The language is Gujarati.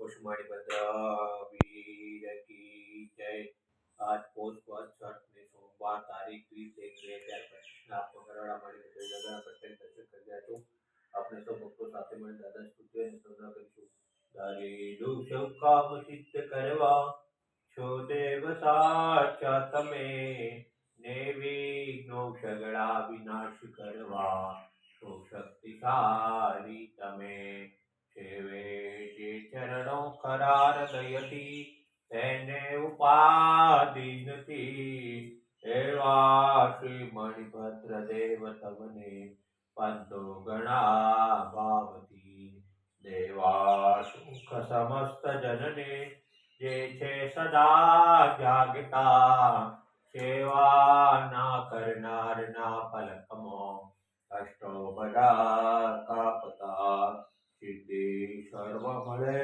कुसुमाणी भद्र वीर की जय। आज पोष पद छठ ने सोमवार तारीख 20/1/2025 आपको बरोड़ा मળી જગા પટેલ દર્શન કરી રહ્યા છો। આપણે સૌ ભક્તો સાથે મળી દાદા સ્તુતિ અને સ્તવના કરીશું। દારેલું સૌ કામ સિદ્ધ કરવા છો દેવ સાચા તમે, ને વિઘ્નો સગળા વિનાશ કરવા છો શક્તિશાળી તમે। સેવે જે ચરણો ખરા હૃદયથી તેને ઉપાધિ નથી। એવા શ્રી મણિભદ્ર દેવ તમને પાંચો ગણા ભાવથી। દેવા સુખ સમસ્ત જનને જે છે સદા જાગતા, સેવા ના કરનાર ના પલકમાં અષ્ટો બધા કાપતા। સિદ્ધિ સર્વ મળે